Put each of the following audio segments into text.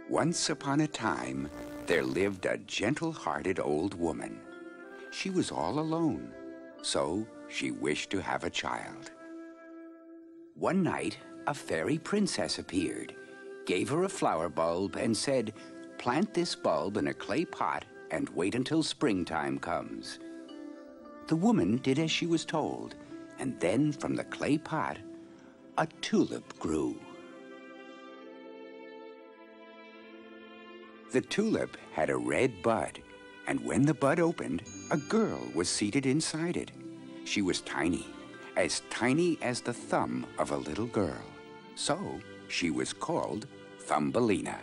Once upon a time, there lived a gentle-hearted old woman. She was all alone, so she wished to have a child. One night, a fairy princess appeared, gave her a flower bulb, and said, "Plant this bulb in a clay pot and wait until springtime comes." The woman did as she was told, and then from the clay pot, a tulip grew. The tulip had a red bud, and when the bud opened, a girl was seated inside it. She was tiny as the thumb of a little girl. So she was called Thumbelina.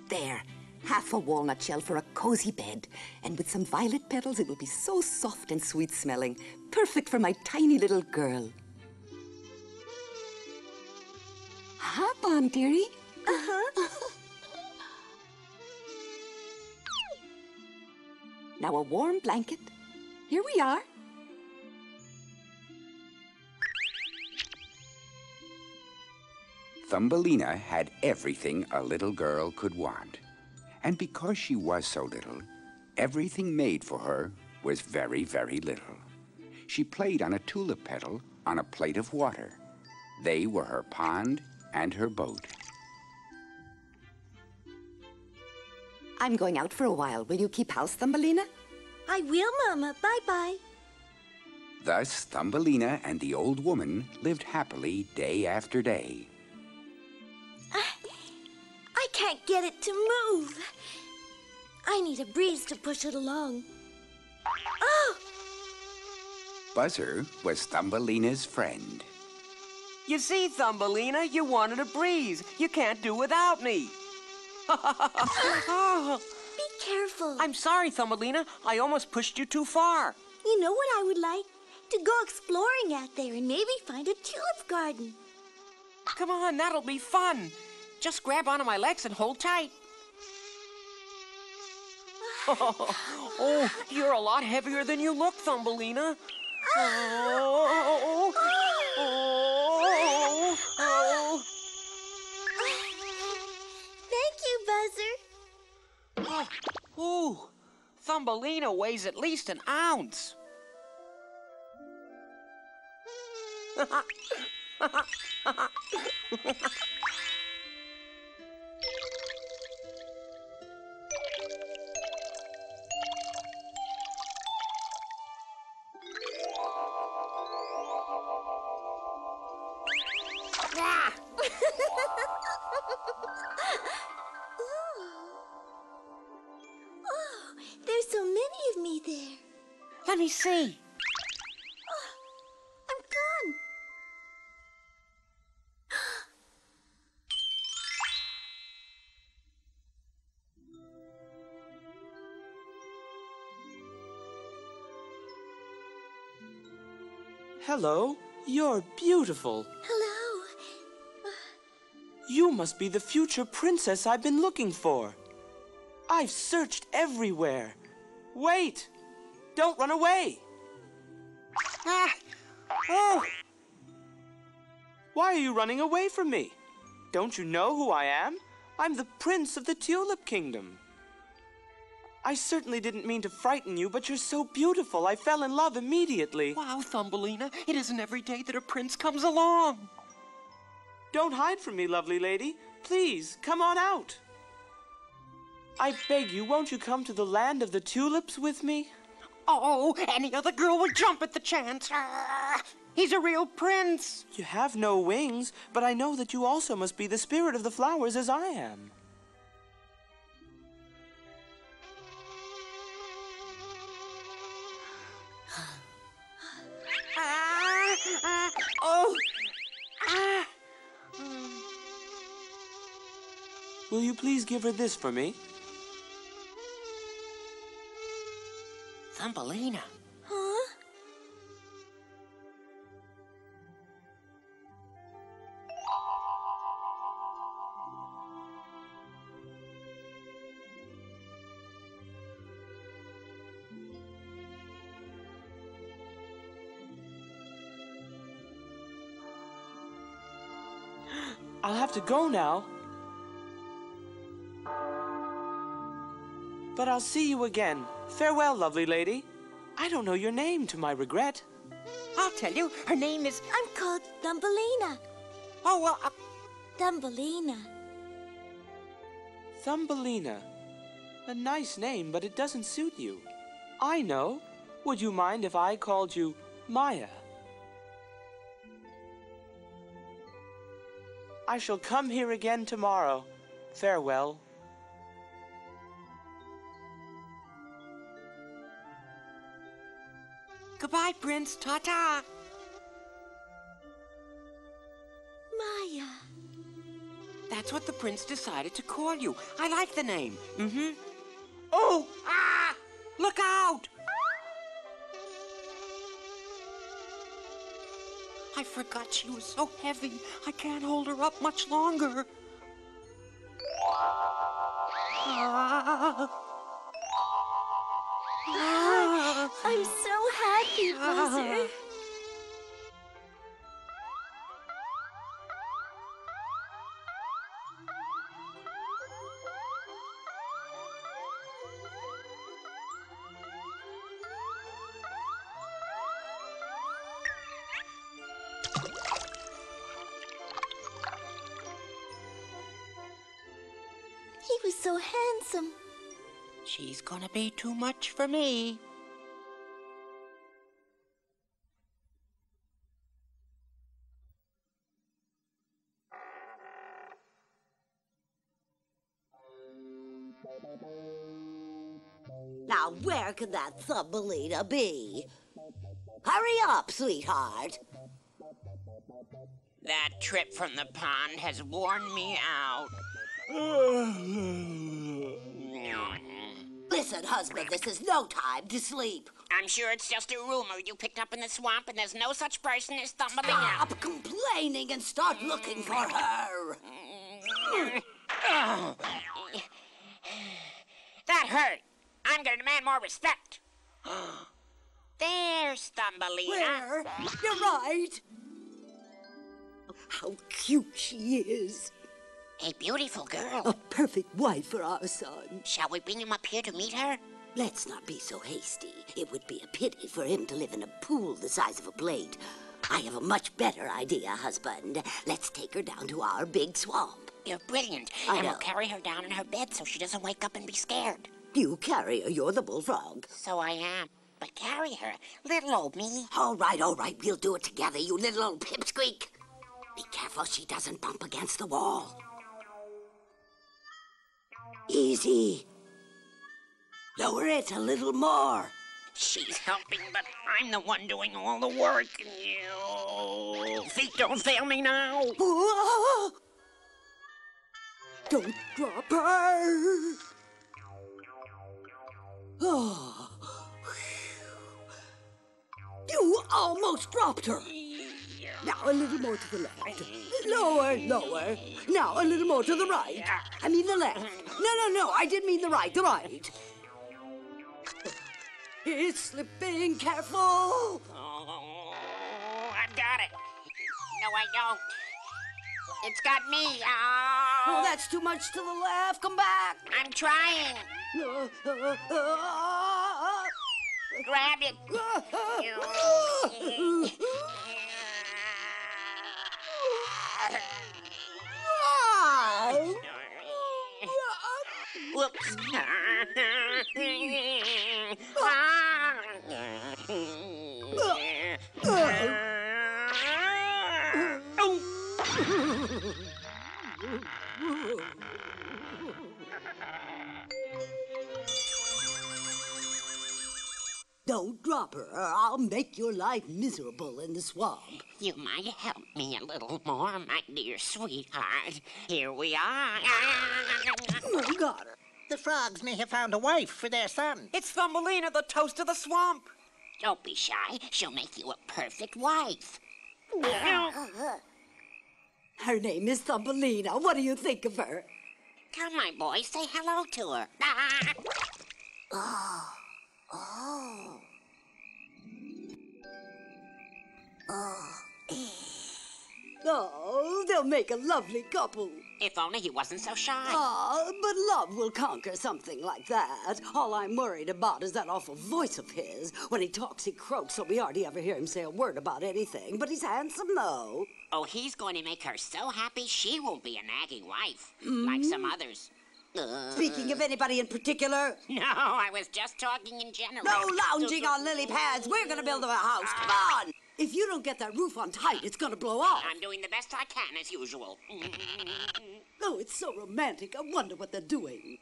There, half a walnut shell for a cozy bed. And with some violet petals, it will be so soft and sweet-smelling. Perfect for my tiny little girl. Hop on, dearie. Now a warm blanket. Here we are. Thumbelina had everything a little girl could want. And because she was so little, everything made for her was very, very little. She played on a tulip petal on a plate of water. They were her pond and her boat. I'm going out for a while. Will you keep house, Thumbelina? I will, Mama. Bye-bye. Thus, Thumbelina and the old woman lived happily day after day. I can't get it to move. I need a breeze to push it along. Oh! Buzzer was Thumbelina's friend. You see, Thumbelina, you wanted a breeze. You can't do without me. Be careful. I'm sorry, Thumbelina. I almost pushed you too far. You know what I would like? To go exploring out there and maybe find a tulip garden. Come on, that'll be fun. Just grab onto my legs and hold tight. Oh, you're a lot heavier than you look, Thumbelina. Oh. Thank you, Buzzer. Ooh, Thumbelina weighs at least an ounce. Oh, there's so many of me there. Let me see. I'm gone. Hello, you're beautiful. Hello. You must be the future princess I've been looking for. I've searched everywhere. Wait! Don't run away! Ah! Oh! Why are you running away from me? Don't you know who I am? I'm the Prince of the Tulip Kingdom. I certainly didn't mean to frighten you, but you're so beautiful. I fell in love immediately. Wow, Thumbelina, it isn't every day that a prince comes along. Don't hide from me, lovely lady. Please, come on out. I beg you, won't you come to the land of the tulips with me? Oh, any other girl would jump at the chance. Ah, he's a real prince. You have no wings, but I know that you also must be the spirit of the flowers as I am. Oh! Ah! Will you please give her this for me? Thumbelina. Huh? I'll have to go now. But I'll see you again. Farewell, lovely lady. I don't know your name, to my regret. I'll tell you, her name is... I'm called Thumbelina. Oh, well, Thumbelina. Thumbelina. A nice name, but it doesn't suit you. I know. Would you mind if I called you Maya? I shall come here again tomorrow. Farewell. Goodbye, Prince. Ta-ta. Maya. That's what the prince decided to call you. I like the name. Mm-hmm. Oh! Ah! Look out! I forgot she was so heavy. I can't hold her up much longer. Ah. Ah. I'm so happy, Buzzer. He was so handsome. She's gonna be too much for me. Now, where could that Thumbelina be? Hurry up, sweetheart. That trip from the pond has worn me out. Listen, husband, this is no time to sleep. I'm sure it's just a rumor you picked up in the swamp, and there's no such person as Thumbelina. Stop complaining and start looking for her. That hurt. I'm gonna demand more respect. There's Thumbelina. Where? You're right. How cute she is. A beautiful girl. A perfect wife for our son. Shall we bring him up here to meet her? Let's not be so hasty. It would be a pity for him to live in a pool the size of a plate. I have a much better idea, husband. Let's take her down to our big swamp. You're brilliant. I And know. we'll carry her down in her bed so she doesn't wake up and be scared. You carry her. You're the bullfrog. So I am. But carry her. Little old me. All right. We'll do it together, you little old pipsqueak. Be careful she doesn't bump against the wall. Easy. Lower it a little more. She's helping, but I'm the one doing all the work. You feet don't fail me now. Whoa! Don't drop her. Oh. You almost dropped her. Now a little more to the left. Lower. Now a little more to the right. I mean the left. No. I didn't mean the right. The right. It's slipping. Careful. Oh, I've got it. No, I don't. It's got me. Oh, Oh, that's too much to the left. Come back. I'm trying. Grab it. Whoops. Don't drop her, or I'll make your life miserable in the swamp. You might help me a little more, my dear sweetheart. Here we are. I got her. The frogs may have found a wife for their son. It's Thumbelina, the toast of the swamp. Don't be shy. She'll make you a perfect wife. Her name is Thumbelina. What do you think of her? Come, my boy, say hello to her. Oh. Oh, they'll make a lovely couple. If only he wasn't so shy. Ah, but love will conquer something like that. All I'm worried about is that awful voice of his. When he talks, he croaks, so we hardly ever hear him say a word about anything. But he's handsome, though. Oh, he's going to make her so happy she won't be a nagging wife, like some others. Speaking of anybody in particular... No, I was just talking in general. No lounging on lily pads. We're going to build them a house. Come on. If you don't get that roof on tight, it's going to blow off. I'm doing the best I can, as usual. Oh, it's so romantic. I wonder what they're doing.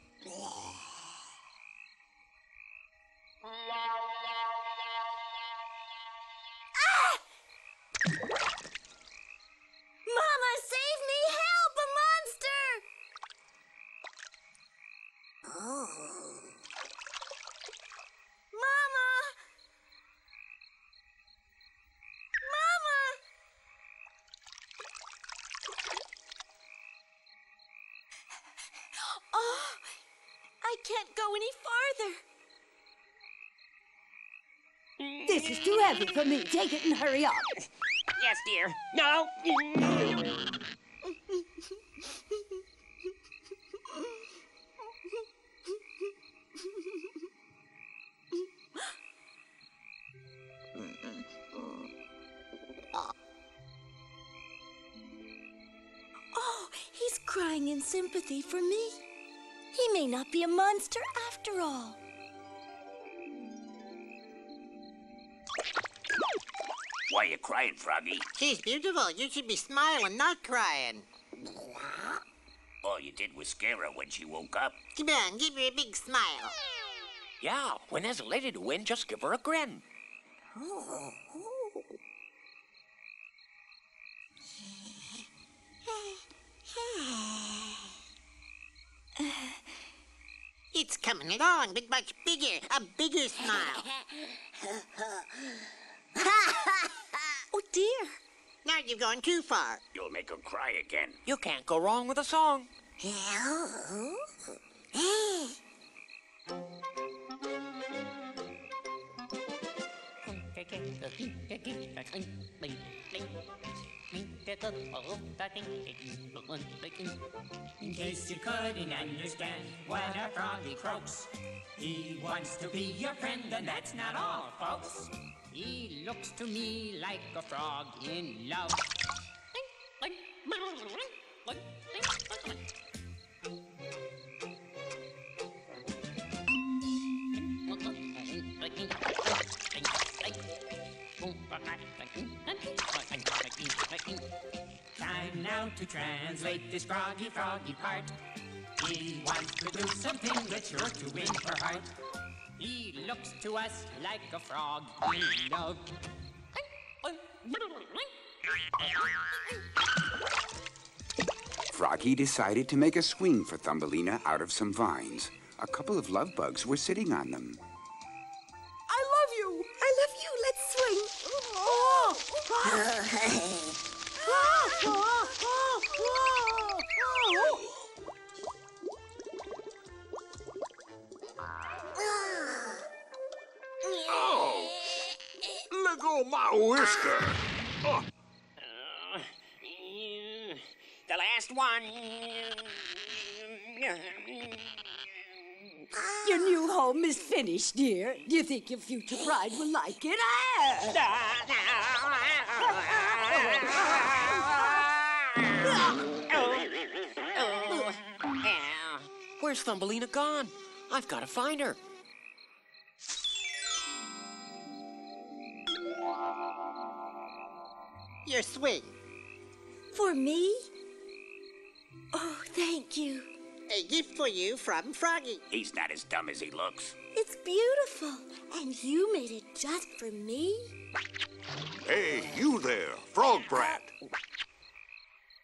Mama, save me! Help! A monster! Mama! Mama! Oh, I can't go any farther. This is too heavy for me. Take it and hurry up. Yes, dear. No. Oh, he's crying in sympathy for me. He may not be a monster after all. Why are you crying, Froggy? She's beautiful. You should be smiling, not crying. All you did was scare her when she woke up. Come on, give her a big smile. Yeah, when there's a lady to win, just give her a grin. It's coming along, but much bigger. A bigger smile. Oh, dear. Now you've gone too far. You'll make her cry again. You can't go wrong with a song. In case you couldn't understand what a froggy croaks, he wants to be your friend, and that's not all, folks. He looks to me like a frog in love. Time now to translate this froggy part. He wants to do something that's sure to win her heart. He looks to us like a frog in love. Froggy decided to make a swing for Thumbelina out of some vines. A couple of love bugs were sitting on them. I love you. I love you. Let's swing. Oh. go my whisker. Oh. The last one. Your new home is finished, dear. Do you think your future bride will like it? Where's Thumbelina gone? I've got to find her. Your swing. For me? Oh, thank you. A gift for you from Froggy. He's not as dumb as he looks. It's beautiful. And you made it just for me? Hey, you there, frog brat.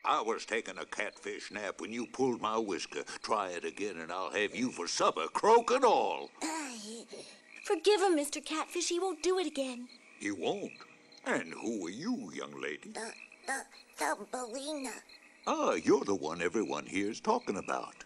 I was taking a catfish nap when you pulled my whisker. Try it again and I'll have you for supper, croak and all. Forgive him, Mr. Catfish. He won't do it again. He won't. And who are you, young lady? Thumbelina. Ah, you're the one everyone here's talking about.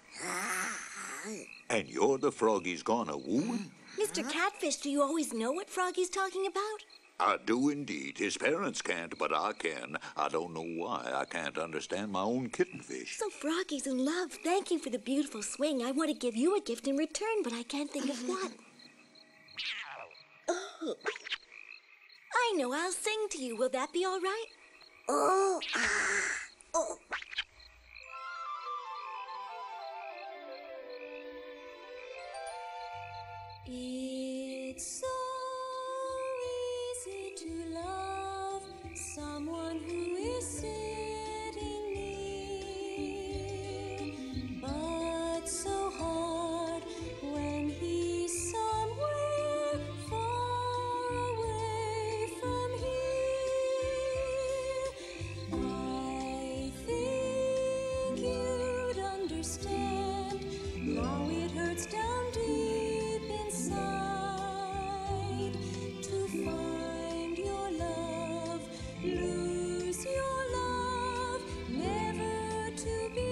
And you're the Froggy's gonna wooing? Mr. Catfish, do you always know what Froggy's talking about? I do indeed. His parents can't, but I can. I don't know why I can't understand my own kittenfish. So Froggy's in love. Thank you for the beautiful swing. I want to give you a gift in return, but I can't think of what. Oh. I know. I'll sing to you. Will that be all right? Oh. It's so easy to love someone who is sitting near, but so hard when he's somewhere far away from here. I think you'd understand how it hurts down deep inside to find your love, lose your love, never to be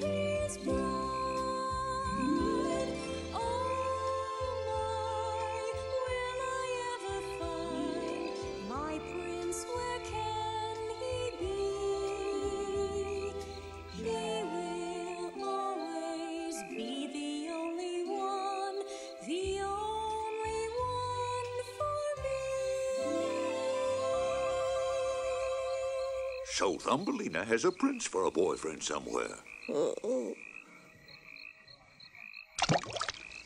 his bride. Oh my, will I ever find my prince? Where can he be? He will always be the only one for me. So Thumbelina has a prince for a boyfriend somewhere.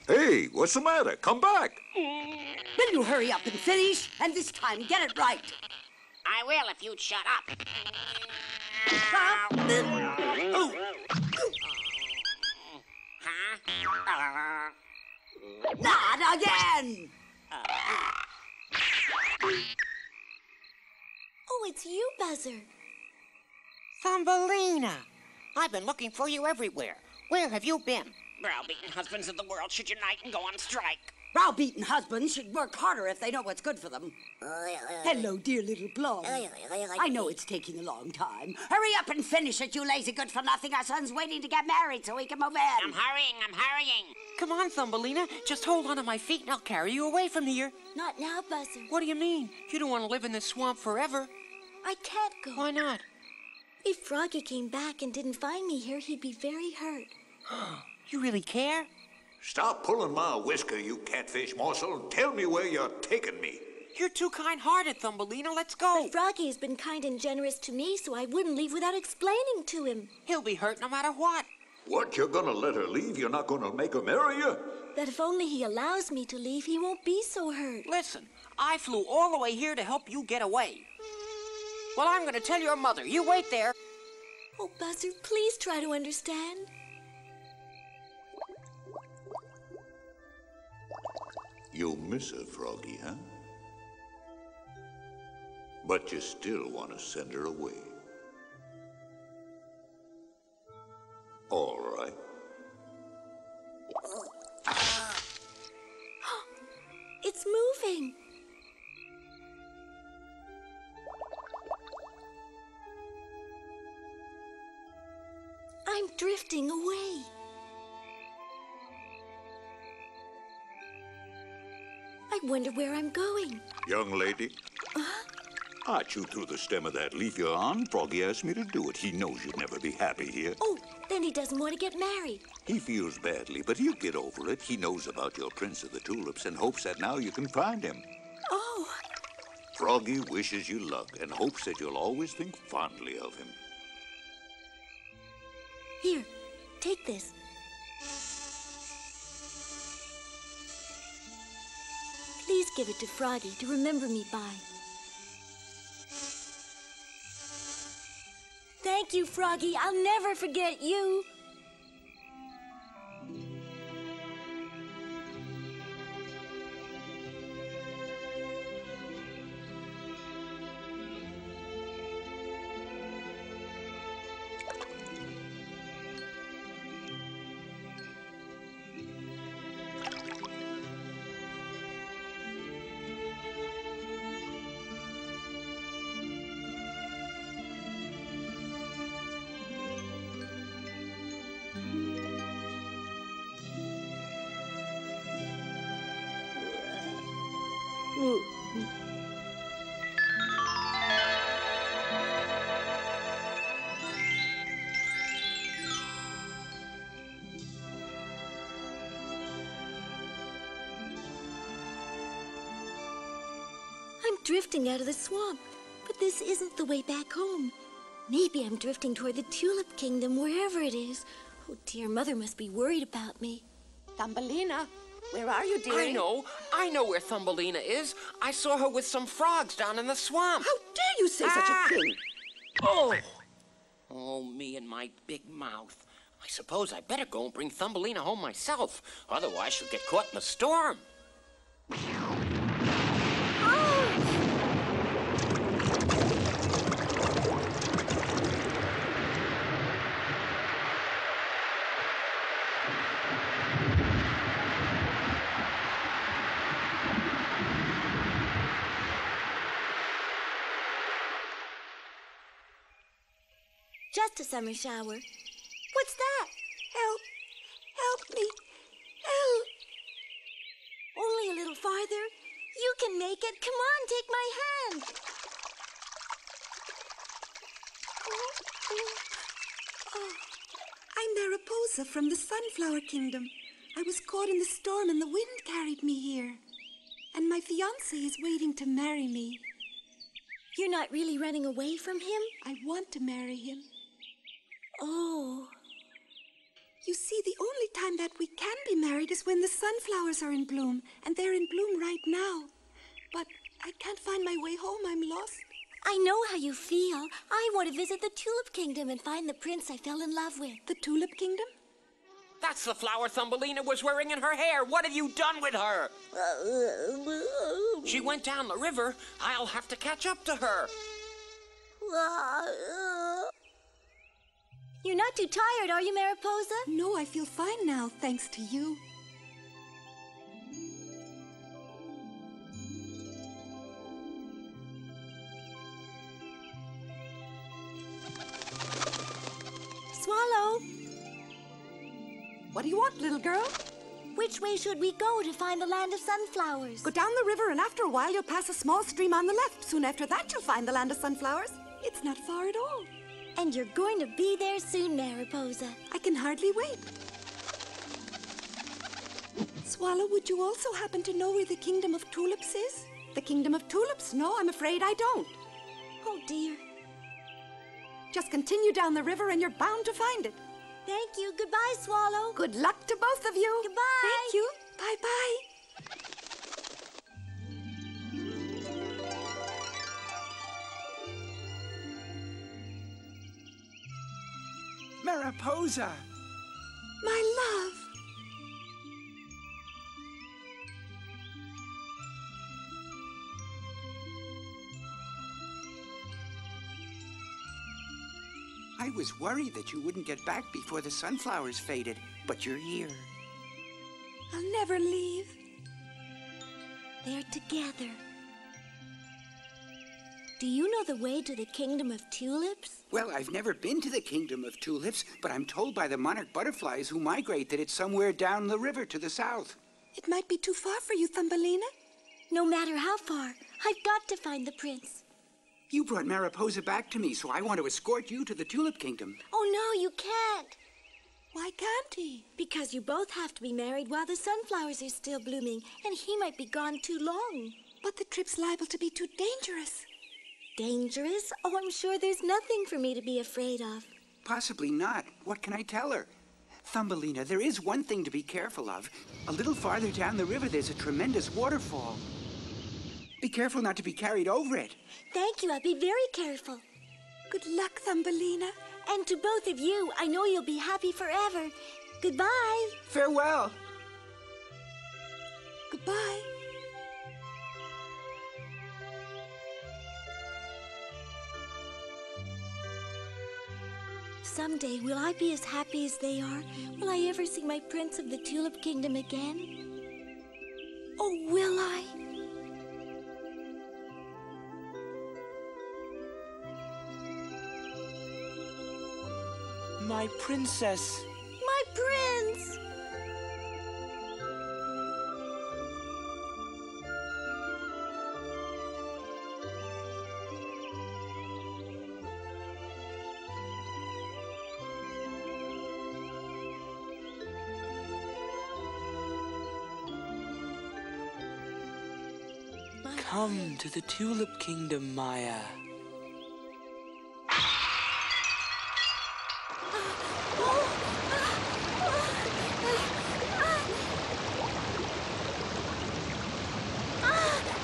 Hey, what's the matter? Come back. Will you hurry up and finish? And this time, get it right. I will if you'd shut up. Huh? Not again! Oh, it's you, Buzzer. Thumbelina! I've been looking for you everywhere. Where have you been? Browbeaten husbands of the world should unite and go on strike. Browbeaten husbands should work harder if they know what's good for them. Hello, dear little blonde. I know it's taking a long time. Hurry up and finish it, you lazy good-for-nothing. Our son's waiting to get married so he can move in. I'm hurrying. Come on, Thumbelina. Just hold on to my feet and I'll carry you away from here. Not now, Buzzer. What do you mean? You don't want to live in this swamp forever. I can't go. Why not? If Froggy came back and didn't find me here, he'd be very hurt. You really care? Stop pulling my whisker, you catfish morsel, and tell me where you're taking me. You're too kind-hearted, Thumbelina. Let's go. But Froggy has been kind and generous to me, so I wouldn't leave without explaining to him. He'll be hurt no matter what. What, you're gonna let her leave? You're not gonna make her marry you? That if only he allows me to leave, he won't be so hurt. Listen, I flew all the way here to help you get away. Well, I'm gonna tell your mother. You wait there. Oh, Buzzer, please try to understand. You miss her, Froggy, huh? But you still want to send her away. All right. It's moving. I'm drifting away. I I wonder where I'm going. Young lady, I chewed through the stem of that leaf you're on. Froggy asked me to do it. He knows you'd never be happy here. Oh, then he doesn't want to get married. He feels badly, but he'll get over it. He knows about your Prince of the Tulips and hopes that now you can find him. Oh. Froggy wishes you luck and hopes that you'll always think fondly of him. Here, take this. Please give it to Froggy to remember me by. Thank you, Froggy. I'll never forget you. I'm drifting out of the swamp, but this isn't the way back home. Maybe I'm drifting toward the Tulip Kingdom, wherever it is. Oh dear, Mother must be worried about me. Thumbelina, where are you, dearie? I know where Thumbelina is. I saw her with some frogs down in the swamp. How dare you say such a thing? Oh, me and my big mouth. I suppose I better go and bring Thumbelina home myself. Otherwise, she'll get caught in a storm. Just a summer shower. What's that? Help! Help me! Help! Only a little farther. You can make it. Come on, take my hand. Oh, I'm Mariposa from the Sunflower Kingdom. I was caught in the storm and the wind carried me here. And my fiancé is waiting to marry me. You're not really running away from him? I want to marry him. Oh. You see, the only time that we can be married is when the sunflowers are in bloom, and they're in bloom right now. But I can't find my way home. I'm lost. I know how you feel. I want to visit the Tulip Kingdom and find the prince I fell in love with. The Tulip Kingdom? That's the flower Thumbelina was wearing in her hair. What have you done with her? She went down the river. I'll have to catch up to her. You're not too tired, are you, Mariposa? No, I feel fine now, thanks to you. Swallow. What do you want, little girl? Which way should we go to find the land of sunflowers? Go down the river, and after a while, you'll pass a small stream on the left. Soon after that, you'll find the land of sunflowers. It's not far at all. And you're going to be there soon, Mariposa. I can hardly wait. Swallow, would you also happen to know where the Kingdom of Tulips is? The Kingdom of Tulips? No, I'm afraid I don't. Oh, dear. Just continue down the river and you're bound to find it. Thank you. Goodbye, Swallow. Good luck to both of you. Goodbye. Thank you. Bye-bye. Mariposa! My love! I was worried that you wouldn't get back before the sunflowers faded, but you're here. I'll never leave. They're together. Do you know the way to the Kingdom of Tulips? Well, I've never been to the Kingdom of Tulips, but I'm told by the monarch butterflies who migrate that it's somewhere down the river to the south. It might be too far for you, Thumbelina. No matter how far, I've got to find the prince. You brought Mariposa back to me, so I want to escort you to the Tulip Kingdom. Oh, no, you can't. Why can't he? Because you both have to be married while the sunflowers are still blooming, and he might be gone too long. But the trip's liable to be too dangerous. Dangerous? Oh, I'm sure there's nothing for me to be afraid of. Possibly not. What can I tell her? Thumbelina, there is one thing to be careful of. A little farther down the river, there's a tremendous waterfall. Be careful not to be carried over it. Thank you. I'll be very careful. Good luck, Thumbelina. And to both of you, I know you'll be happy forever. Goodbye. Farewell. Goodbye. Someday, will I be as happy as they are? Will I ever see my prince of the Tulip Kingdom again? Oh, will I? My princess. My prince! Come to the Tulip Kingdom, Maya.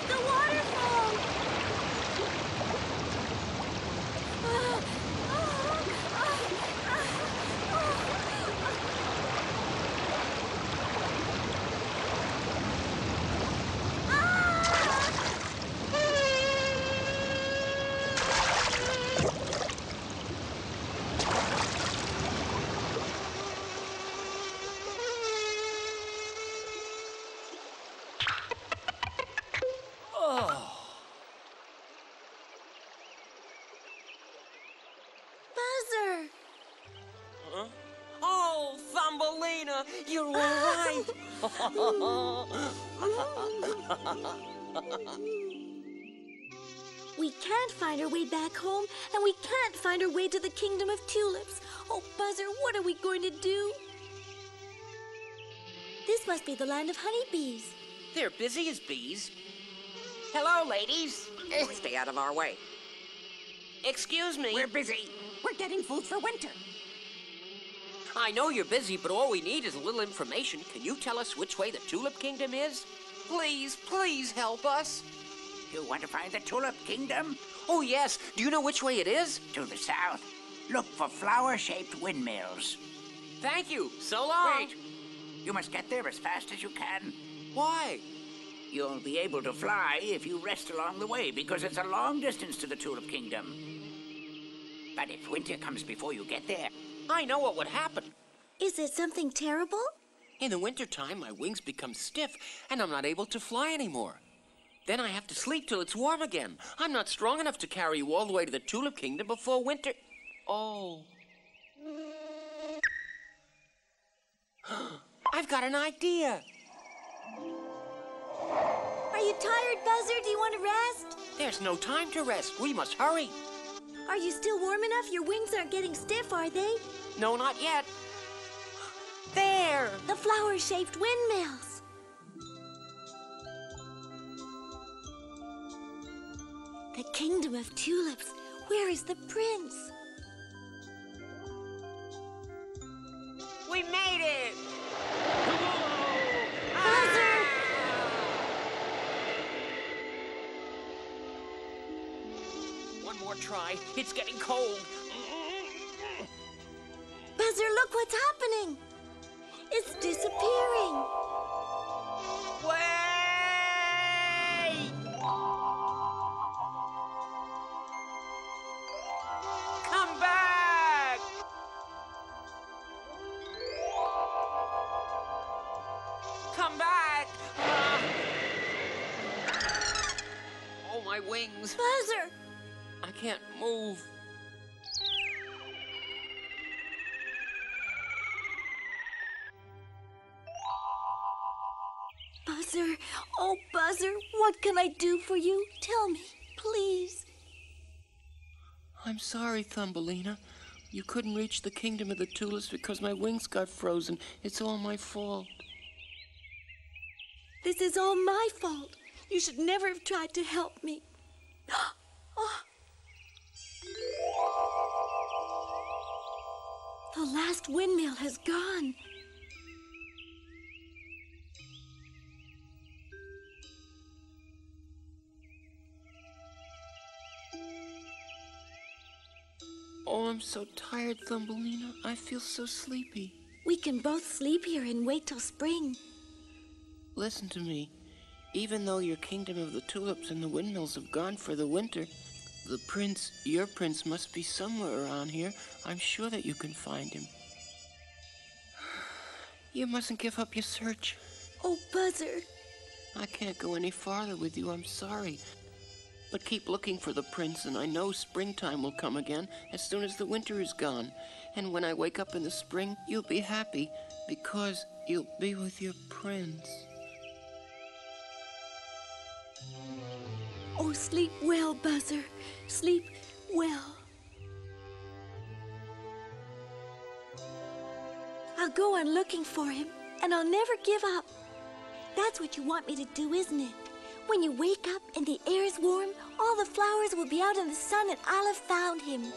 The waterfall! Buzzer! Huh? Oh, Thumbelina, you're all right. We can't find our way back home, and we can't find our way to the Kingdom of Tulips. Oh, Buzzer, what are we going to do? This must be the land of honeybees. They're busy as bees. Hello, ladies. Stay out of our way. Excuse me. We're busy. We're getting food for winter. I know you're busy, but all we need is a little information. Can you tell us which way the Tulip Kingdom is? Please, please help us. You want to find the Tulip Kingdom? Oh, yes. Do you know which way it is? To the south. Look for flower-shaped windmills. Thank you. So long. Wait. You must get there as fast as you can. Why? You'll be able to fly if you rest along the way, because it's a long distance to the Tulip Kingdom. But if winter comes before you get there... I know what would happen. Is it something terrible? In the wintertime, my wings become stiff, and I'm not able to fly anymore. Then I have to sleep till it's warm again. I'm not strong enough to carry you all the way to the Tulip Kingdom before winter... Oh. I've got an idea. Are you tired, Buzzer? Do you want to rest? There's no time to rest. We must hurry. Are you still warm enough? Your wings aren't getting stiff, are they? No, not yet. There! The flower-shaped windmills. The Kingdom of Tulips. Where is the prince? We made it! Buzzer! One more try. It's getting cold. Buzzer, look what's happening. It's disappearing. Wait! Come back! Come back! Oh, my wings. Buzzer! I can't move. Buzzer, oh Buzzer, what can I do for you? Tell me, please. I'm sorry, Thumbelina. You couldn't reach the kingdom of the tulips because my wings got frozen. It's all my fault. This is all my fault. You should never have tried to help me. Oh. The last windmill has gone. Oh, I'm so tired, Thumbelina. I feel so sleepy. We can both sleep here and wait till spring. Listen to me. Even though your kingdom of the tulips and the windmills have gone for the winter, the prince, your prince, must be somewhere around here. I'm sure that you can find him. You mustn't give up your search. Oh, Buzzer. I can't go any farther with you. I'm sorry. But keep looking for the prince, and I know springtime will come again as soon as the winter is gone. And when I wake up in the spring, you'll be happy because you'll be with your prince. Oh, sleep well, Buzzer. Sleep well. I'll go on looking for him, and I'll never give up. That's what you want me to do, isn't it? When you wake up and the air is warm, all the flowers will be out in the sun and I'll have found him.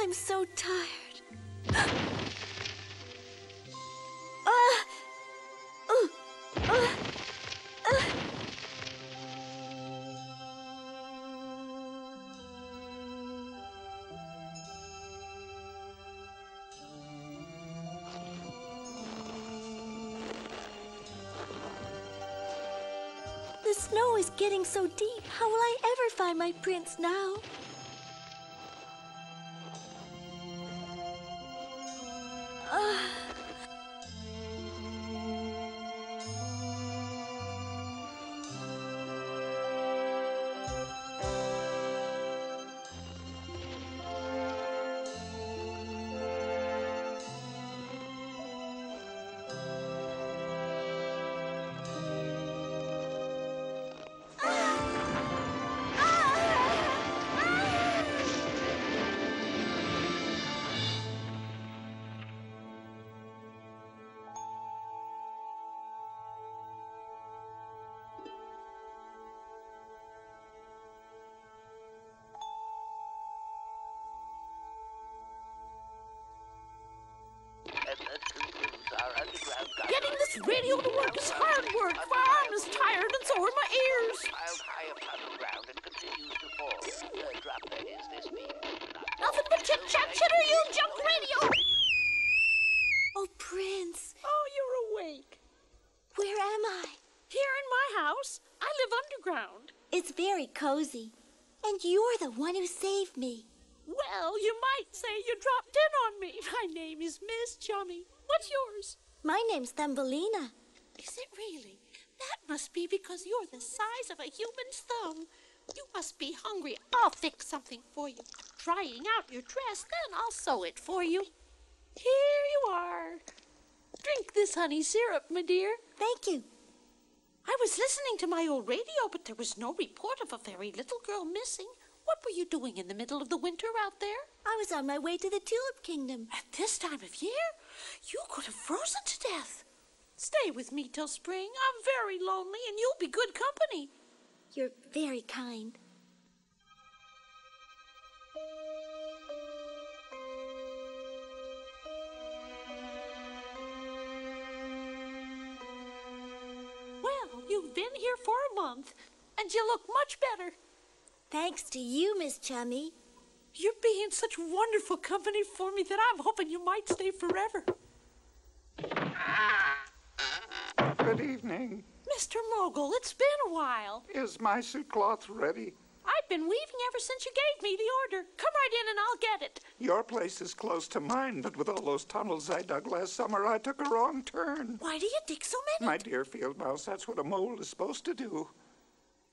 I'm so tired. The snow is getting so deep. How will I ever find my prince now? Getting this radio to work is hard work. My arm is tired and so are my ears. Piled high upon the ground and continues to fall. Drop, that is, this beam. Nothing but chit-chat, chitter, you junk radio. Oh, Prince. Oh, you're awake. Where am I? Here in my house. I live underground. It's very cozy. And you're the one who saved me. Well, you might say you dropped in on me. My name is Miss Chummy. What's yours? My name's Thumbelina. Is it really? That must be because you're the size of a human's thumb. You must be hungry. I'll fix something for you. Trying out your dress, then I'll sew it for you. Here you are. Drink this honey syrup, my dear. Thank you. I was listening to my old radio, but there was no report of a very little girl missing. What were you doing in the middle of the winter out there? I was on my way to the Tulip Kingdom. At this time of year? You could have frozen to death. Stay with me till spring. I'm very lonely, and you'll be good company. You're very kind. You've been here for a month, and you look much better. Thanks to you, Miss Chummy. You're being such wonderful company for me that I'm hoping you might stay forever. Good evening. Mr. Mogul, it's been a while. Is my suit cloth ready? I've been weaving ever since you gave me the order. Come right in and I'll get it. Your place is close to mine, but with all those tunnels I dug last summer, I took a wrong turn. Why do you dig so many? My dear field mouse, that's what a mole is supposed to do.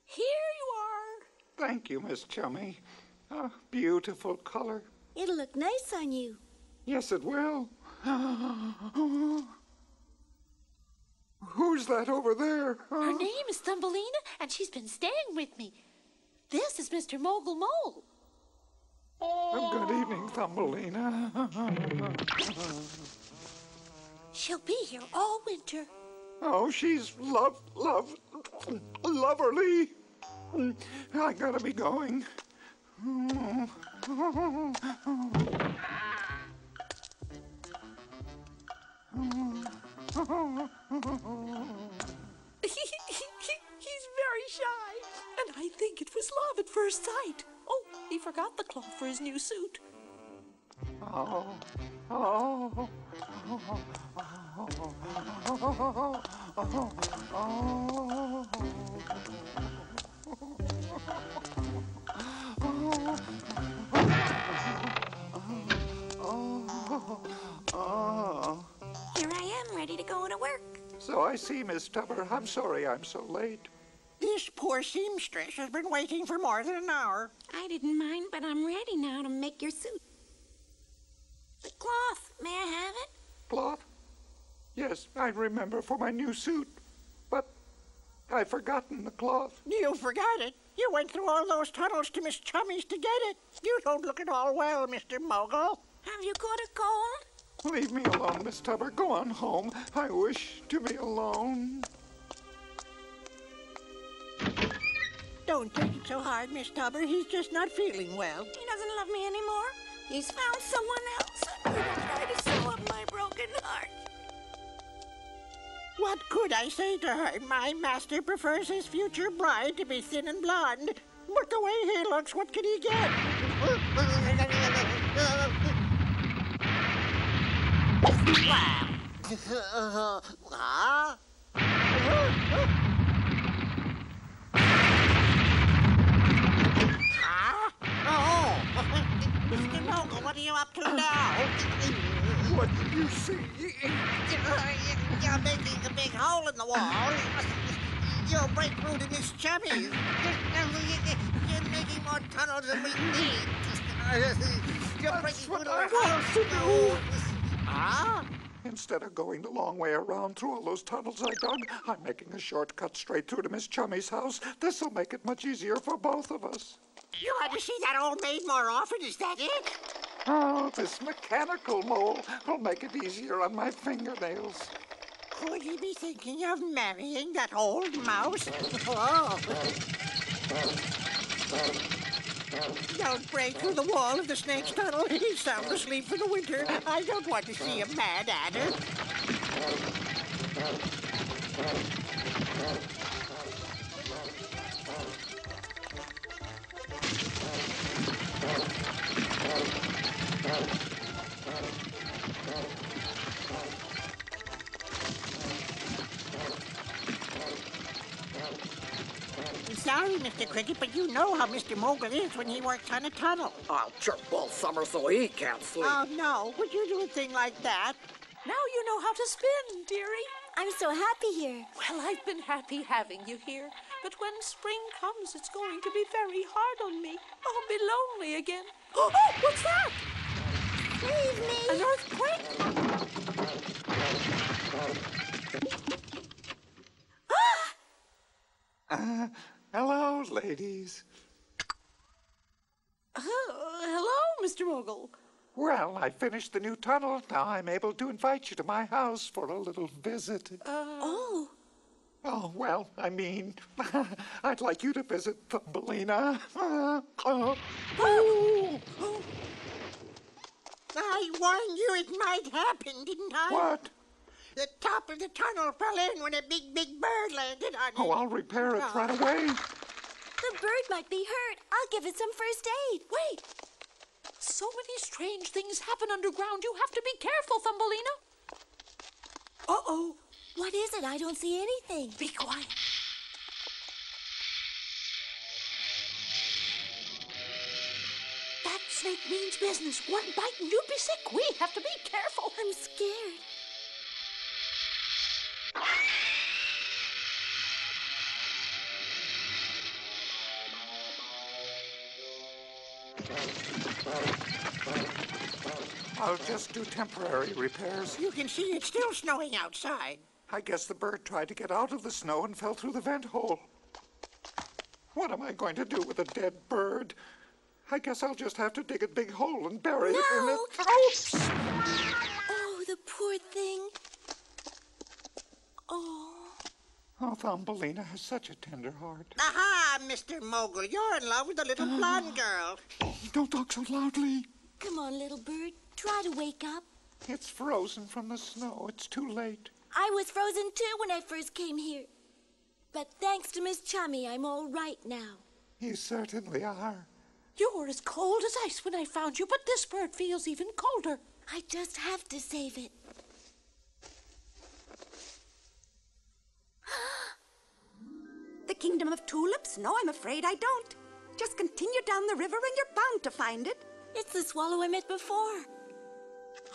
Here you are. Thank you, Miss Chummy. A beautiful color. It'll look nice on you. Yes, it will. Who's that over there? Her name is Thumbelina, and she's been staying with me. This is Mr. Mogul Mole. Good evening, Thumbelina. She'll be here all winter. Oh, she's loverly. I gotta be going. He's very shy, and I think it was love at first sight. Oh, he forgot the cloth for his new suit. Here I am, ready to go to work. So I see, Miss Tupper. I'm sorry I'm so late. This poor seamstress has been waiting for more than an hour. I didn't mind, but I'm ready now to make your suit. The cloth, may I have it? Cloth? Yes, I remember for my new suit. But I've forgotten the cloth. You forgot it. You went through all those tunnels to Miss Chummy's to get it. You don't look at all well, Mr. Mogul. Have you got a cold? Leave me alone, Miss Tupper. Go on home. I wish to be alone. Don't take it so hard, Miss Tupper. He's just not feeling well. He doesn't love me anymore. He's found someone else. I'm going to try to sew up my broken heart. What could I say to her? My master prefers his future bride to be thin and blonde. But the way he looks, what can he get? Mr. Mogul, what are you up to now? What did you see? You're making a big hole in the wall. You'll break through to Miss Chummy. You're making more tunnels than we need. You're breaking through to our house. Instead of going the long way around through all those tunnels I dug, I'm making a shortcut straight through to Miss Chummy's house. This'll make it much easier for both of us. You want to see that old maid more often, is that it? Oh, this mechanical mole will make it easier on my fingernails. Could he be thinking of marrying that old mouse? Oh. Don't break through the wall of the snake's tunnel. He's sound asleep for the winter. I don't want to see a mad adder. Sorry, Mr. Cricket, but you know how Mr. Mogul is when he works on a tunnel. I'll chirp all summer so he can't sleep. Oh, no. Would you do a thing like that? Now you know how to spin, dearie. I'm so happy here. Well, I've been happy having you here. But when spring comes, it's going to be very hard on me. I'll be lonely again. Oh, what's that? Leave me. An earthquake? Hello, ladies. Hello, Mr. Mogul. Well, I finished the new tunnel. Now I'm able to invite you to my house for a little visit. Oh, well, I mean, I'd like you to visit Thumbelina. I warned you it might happen, didn't I? What? The top of the tunnel fell in when a big bird landed on it. Oh, I'll repair it right away. The bird might be hurt. I'll give it some first aid. Wait! So many strange things happen underground. You have to be careful, Thumbelina. Uh-oh. What is it? I don't see anything. Be quiet. That snake means business. One bite and you'd be sick. We have to be careful. I'm scared. I'll just do temporary repairs. You can see it's still snowing outside. I guess the bird tried to get out of the snow and fell through the vent hole. What am I going to do with a dead bird? I guess I'll just have to dig a big hole and bury it in it. Oops! Oh, the poor thing. Oh. Oh, Thumbelina has such a tender heart. Aha, Mr. Mogul, you're in love with the little blonde girl. Don't talk so loudly. Come on, little bird. Try to wake up. It's frozen from the snow. It's too late. I was frozen too when I first came here. But thanks to Miss Chummy, I'm all right now. You certainly are. You were as cold as ice when I found you, but this bird feels even colder. I just have to save it. The Kingdom of Tulips? No, I'm afraid I don't. Just continue down the river and you're bound to find it. It's the swallow I met before.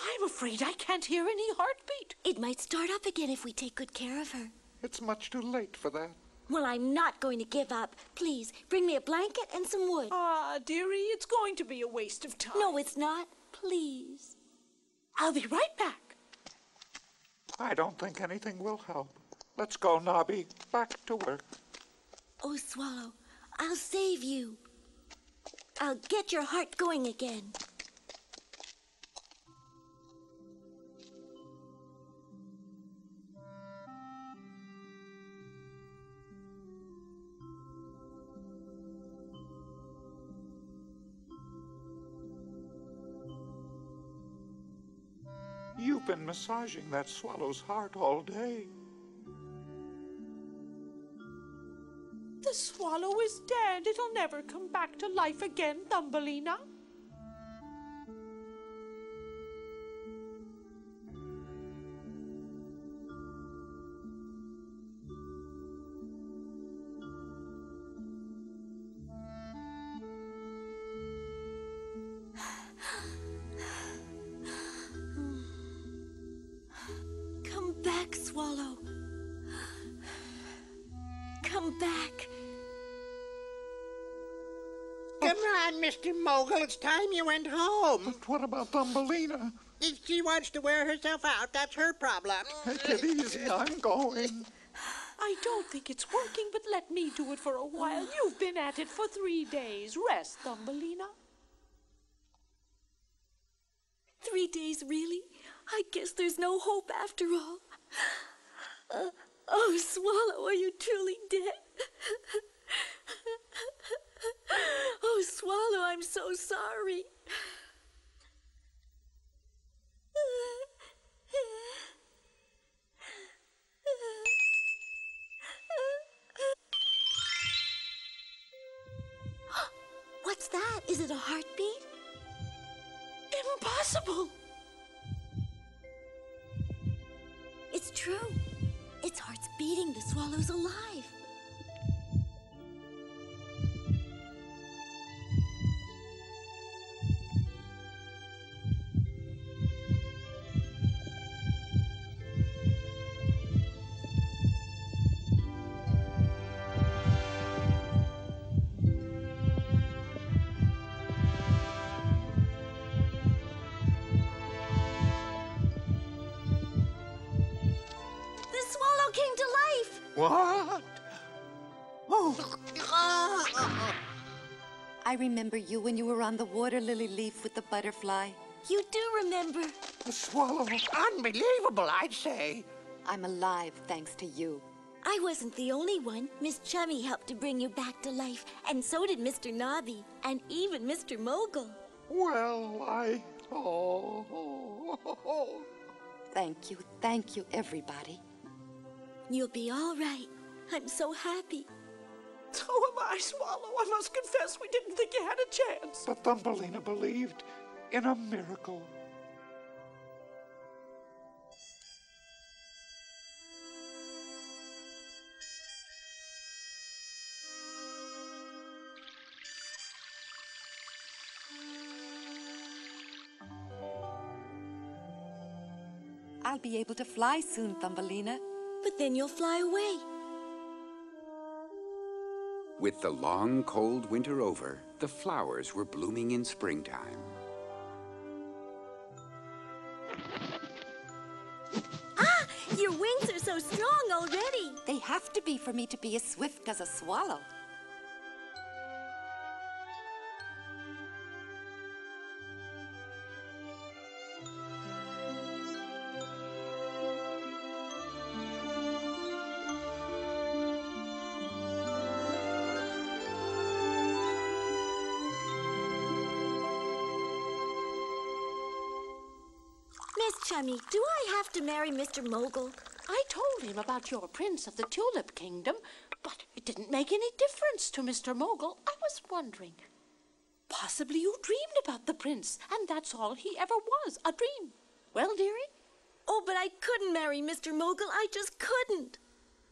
I'm afraid I can't hear any heartbeat. It might start up again if we take good care of her. It's much too late for that. Well, I'm not going to give up. Please, bring me a blanket and some wood. Ah, dearie, it's going to be a waste of time. No, it's not. Please. I'll be right back. I don't think anything will help. Let's go, Nobby. Back to work. Oh, Swallow, I'll save you. I'll get your heart going again. You've been massaging that swallow's heart all day. The swallow is dead. It'll never come back to life again, Thumbelina. Come back, Swallow. Come back. Come on, Mr. Mogul, it's time you went home. But what about Thumbelina? If she wants to wear herself out, that's her problem. Take it easy, I'm going. I don't think it's working, but let me do it for a while. You've been at it for 3 days. Rest, Thumbelina. 3 days, really? I guess there's no hope after all. Oh, Swallow, are you truly dead? Oh, Swallow, I'm so sorry. What's that? Is it a heartbeat? Impossible! It's true. Its heart's beating. The swallow's alive. What? Oh. I remember you when you were on the water lily leaf with the butterfly. You do remember. The swallow. Unbelievable, I'd say. I'm alive thanks to you. I wasn't the only one. Miss Chummy helped to bring you back to life, and so did Mr. Nobby, and even Mr. Mogul. Well, Thank you, everybody. You'll be all right. I'm so happy. So am I, Swallow. I must confess we didn't think you had a chance. But Thumbelina believed in a miracle. I'll be able to fly soon, Thumbelina. But then you'll fly away. With the long, cold winter over, the flowers were blooming in springtime. Ah! Your wings are so strong already. They have to be for me to be as swift as a swallow. Miss Chummy, do I have to marry Mr. Mogul? I told him about your prince of the Tulip Kingdom, but it didn't make any difference to Mr. Mogul. I was wondering. Possibly you dreamed about the prince, and that's all he ever was, a dream. Well, dearie? Oh, but I couldn't marry Mr. Mogul. I just couldn't.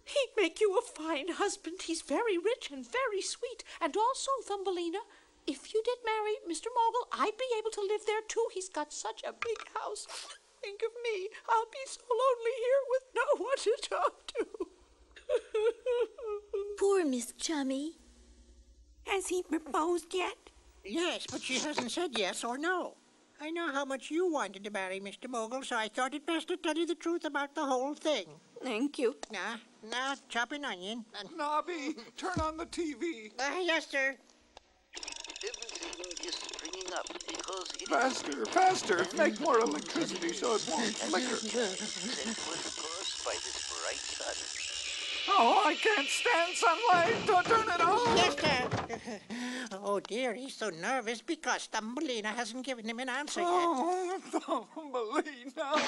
He'd make you a fine husband. He's very rich and very sweet. And also, Thumbelina, if you did marry Mr. Mogul, I'd be able to live there too. He's got such a big house. Think of me. I'll be so lonely here with no one to talk to. Poor Miss Chummy. Has he proposed yet? Yes, but she hasn't said yes or no. I know how much you wanted to marry Mr. Mogul, so I thought it best to tell you the truth about the whole thing. Thank you. Now, chop an onion. Nobby, turn on the TV. Yes, sir. Everything is springing up because it Faster, faster. Make more electricity so it won't flicker. sent forth, of course, by this bright sun. Oh, I can't stand sunlight. Don't turn it on. Yes, sir. Oh, dear, he's so nervous because Thumbelina hasn't given him an answer yet. Oh, Thumbelina.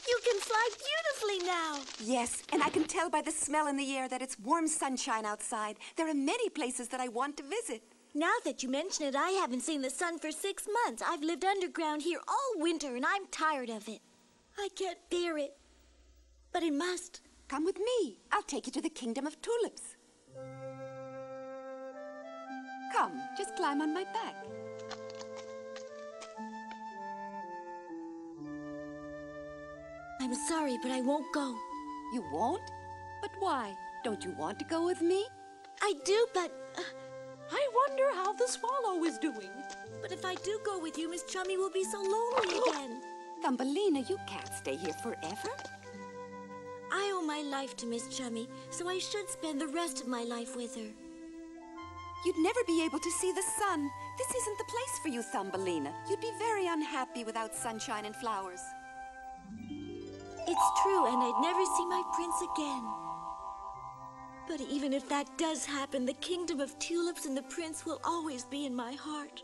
You can fly beautifully now. Yes, and I can tell by the smell in the air that it's warm sunshine outside. There are many places that I want to visit. Now that you mention it, I haven't seen the sun for 6 months. I've lived underground here all winter, and I'm tired of it. I can't bear it. But I must. Come with me. I'll take you to the kingdom of tulips. Come, just climb on my back. I'm sorry, but I won't go. You won't? But why? Don't you want to go with me? I do, but... I wonder how the swallow is doing. But if I do go with you, Miss Chummy will be so lonely again. Thumbelina, you can't stay here forever. I owe my life to Miss Chummy, so I should spend the rest of my life with her. You'd never be able to see the sun. This isn't the place for you, Thumbelina. You'd be very unhappy without sunshine and flowers. It's true, and I'd never see my prince again. But even if that does happen, the kingdom of tulips and the prince will always be in my heart.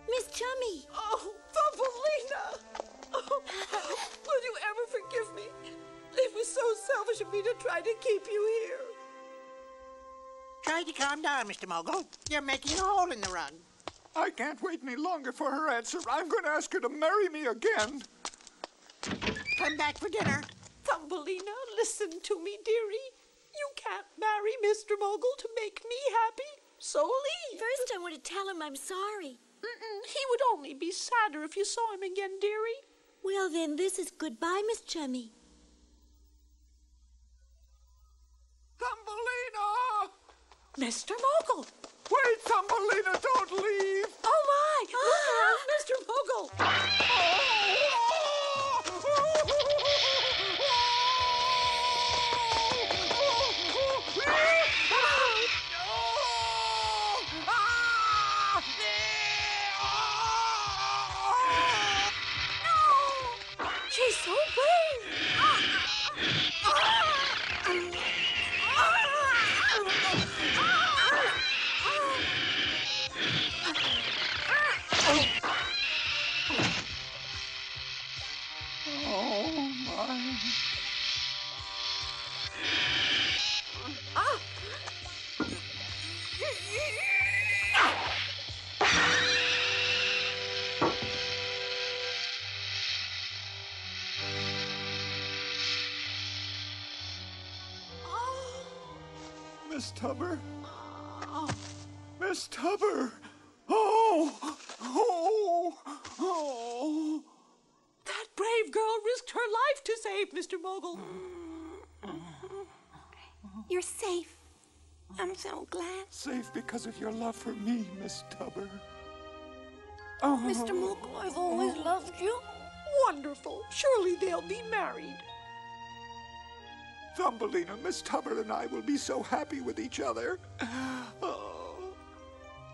Miss Chummy! Oh, Thumbelina! Oh, will you ever forgive me? It was so selfish of me to try to keep you here. Try to calm down, Mr. Mogul. You're making a hole in the rug. I can't wait any longer for her answer. I'm going to ask her to marry me again. Come back for dinner. Thumbelina, listen to me, dearie. You can't marry Mr. Mogul to make me happy, so leave. First, I want to tell him I'm sorry. He would only be sadder if you saw him again, dearie. Well, then, this is goodbye, Miss Chummy. Thumbelina! Mr. Mogul! Wait, Thumbelina, don't leave! Oh, my! Look out, Mr. Mogul! Oh, my. Ah! Miss Tubber? Miss Tubber! Oh! Oh! Oh! That brave girl risked her life to save Mr. Mogul. You're safe. I'm so glad. Safe because of your love for me, Miss Tubber. Mr. Mogul, I've always loved you. Wonderful. Surely they'll be married. Thumbelina, Miss Tubber and I will be so happy with each other. Oh,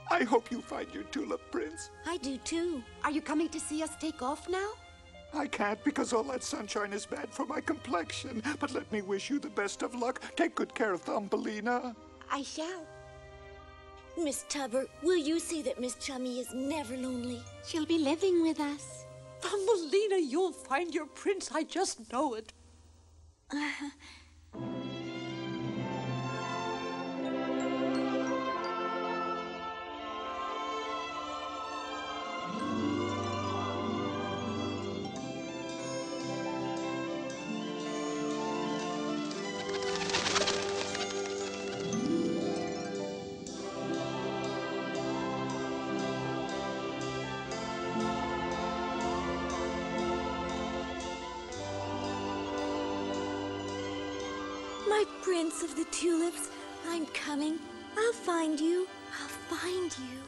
I hope you find your tulip prince. I do too. Are you coming to see us take off now? I can't because all that sunshine is bad for my complexion. But let me wish you the best of luck. Take good care of Thumbelina. I shall. Miss Tubber, will you see that Miss Chummy is never lonely? She'll be living with us. Thumbelina, you'll find your prince. I just know it. My prince of the tulips, I'm coming. I'll find you. I'll find you.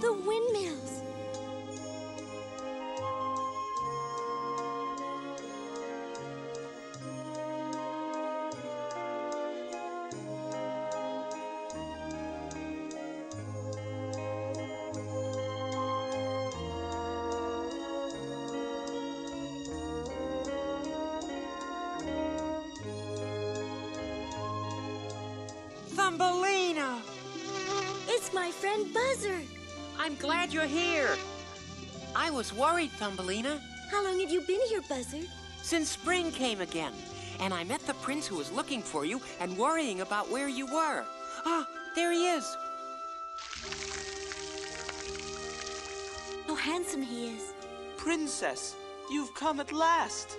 The windmills. Thumbelina! It's my friend Buzzer. I'm glad you're here. I was worried, Thumbelina. How long have you been here, Buzzer? Since spring came again. And I met the prince who was looking for you and worrying about where you were. Ah, there he is. How handsome he is. Princess, you've come at last.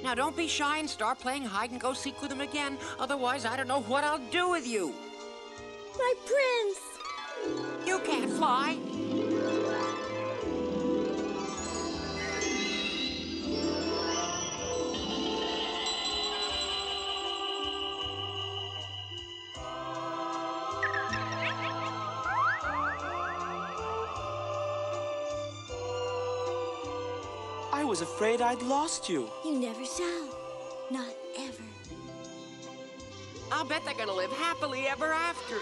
Now don't be shy and start playing hide-and-go-seek with him again. Otherwise, I don't know what I'll do with you. My prince! You can't fly. I was afraid I'd lost you. You never shall. Not ever. I'll bet they're gonna live happily ever after.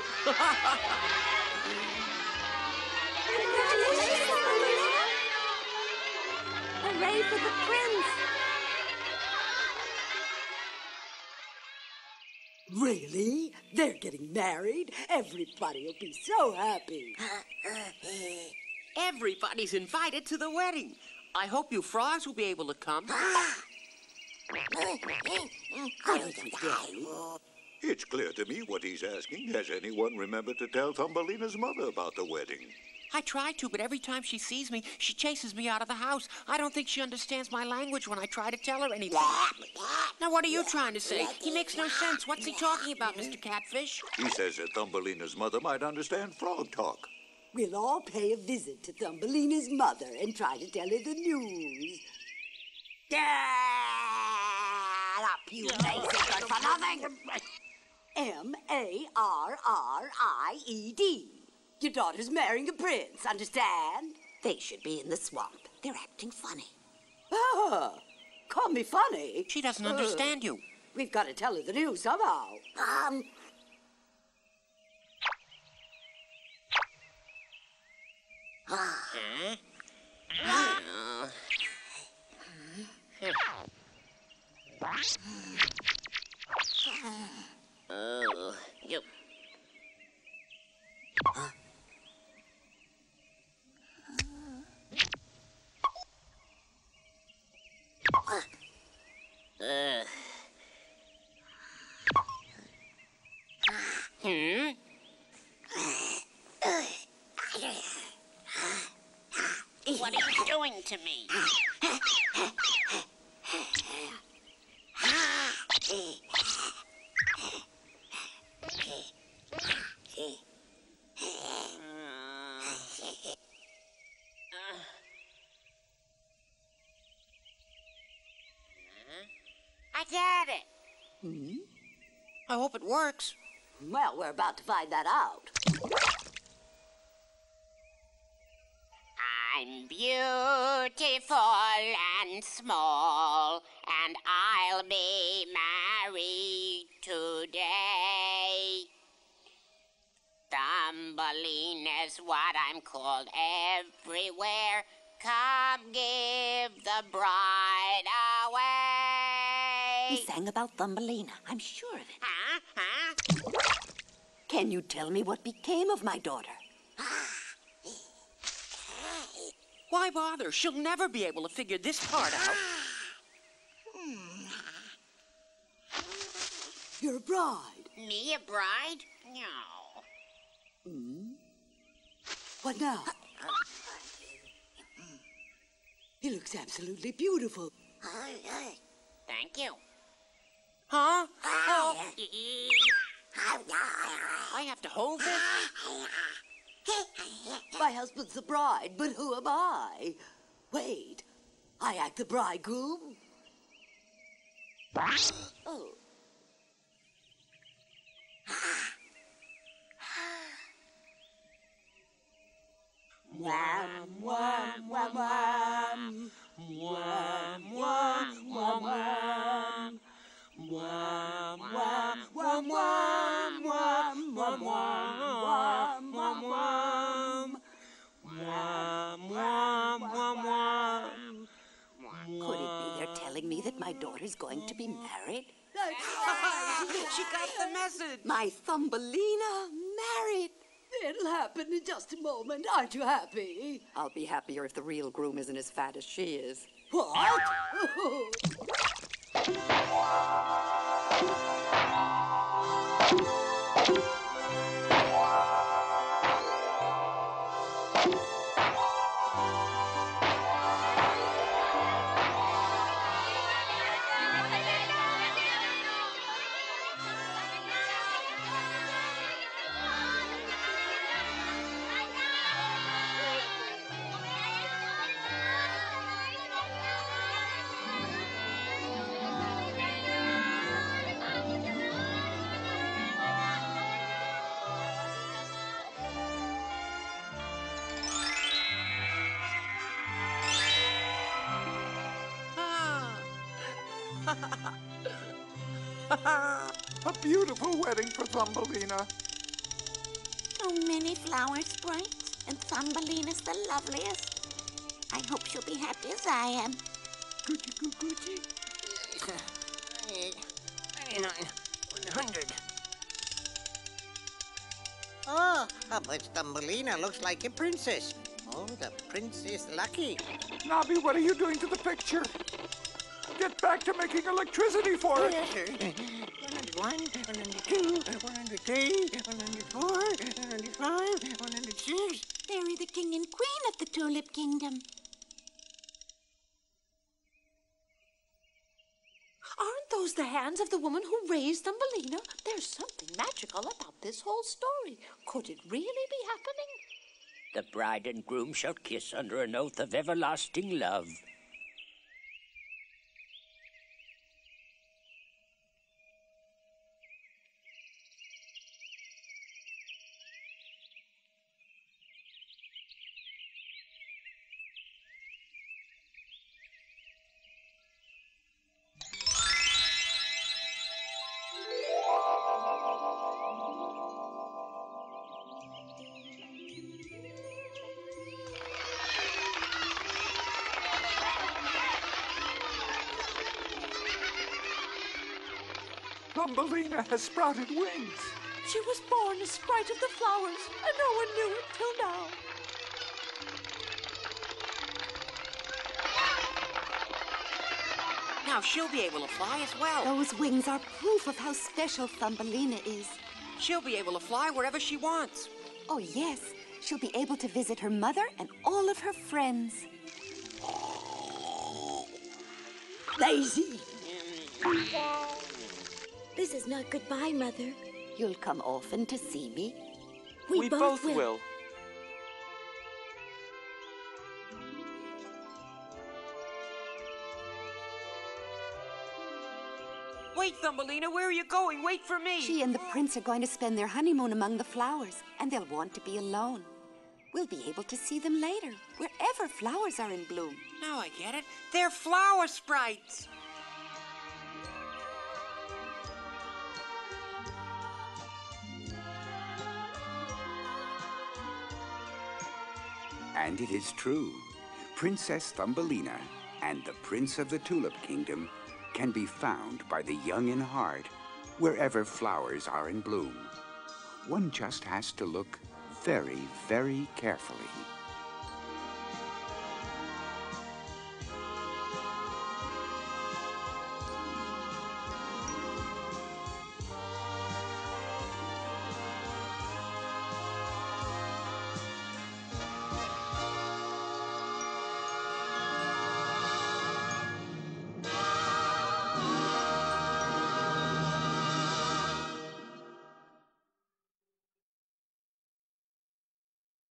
Hooray for the prince! Really? They're getting married? Everybody will be so happy. Everybody's invited to the wedding. I hope you frogs will be able to come. It's clear to me what he's asking. Has anyone remembered to tell Thumbelina's mother about the wedding? I try to, but every time she sees me, she chases me out of the house. I don't think she understands my language when I try to tell her anything. Now, what are you trying to say? He makes no sense. What's he talking about, Mr. Catfish? He says that Thumbelina's mother might understand frog talk. We'll all pay a visit to Thumbelina's mother and try to tell her the news. Get up, you lazy good for nothing! M-A-R-R-I-E-D. Your daughter's marrying a prince, understand? They should be in the swamp. They're acting funny. Ah, call me funny? She doesn't understand you. We've got to tell her the news somehow. Oh, yep. What are you doing to me? I got it. I hope it works. Well, we're about to find that out. I'm beautiful and small, and I'll be married today. Thumbelina's what I'm called everywhere. Come give the bride away. He sang about Thumbelina. I'm sure of it. Huh? Can you tell me what became of my daughter? Why bother? She'll never be able to figure this part out. You're a bride. Me a bride? No. What now? He looks absolutely beautiful. Thank you. Huh? Oh. I have to hold this? My husband's the bride, but who am I? Wait, I act the bridegroom? Oh. Wham, wham, wham, wham. Wham, wham, wham, wham. Wham, wham, wham, wham, wham, wham, wham, wham, wham. Wham, wham, wham, wham. Could it be they're telling me that my daughter's going to be married? She got the message. My Thumbelina married. It'll happen in just a moment. Aren't you happy? I'll be happier if the real groom isn't as fat as she is. What? A beautiful wedding for Thumbelina. So many flowers, Sprite, and Thumbelina's the loveliest. I hope she'll be happy as I am. Gucci, Gucci. 99, 100. Oh, but Thumbelina looks like a princess. Oh, the prince is lucky. Nobby, what are you doing to the picture? Get back to making electricity for it. 101, 102, 103, 104, 105, 106. They're the king and queen of the Tulip Kingdom. Aren't those the hands of the woman who raised Thumbelina? There's something magical about this whole story. Could it really be happening? The bride and groom shall kiss under an oath of everlasting love. Thumbelina has sprouted wings. She was born a sprite of the flowers, and no one knew it till now. Now she'll be able to fly as well. Those wings are proof of how special Thumbelina is. She'll be able to fly wherever she wants. Oh, yes. She'll be able to visit her mother and all of her friends. Daisy! This is not goodbye, Mother. You'll come often to see me? We both will. Wait, Thumbelina, where are you going? Wait for me. She and the prince are going to spend their honeymoon among the flowers, and they'll want to be alone. We'll be able to see them later, wherever flowers are in bloom. Now I get it. They're flower sprites. And it is true. Princess Thumbelina and the Prince of the Tulip Kingdom can be found by the young in heart wherever flowers are in bloom. One just has to look very, very carefully.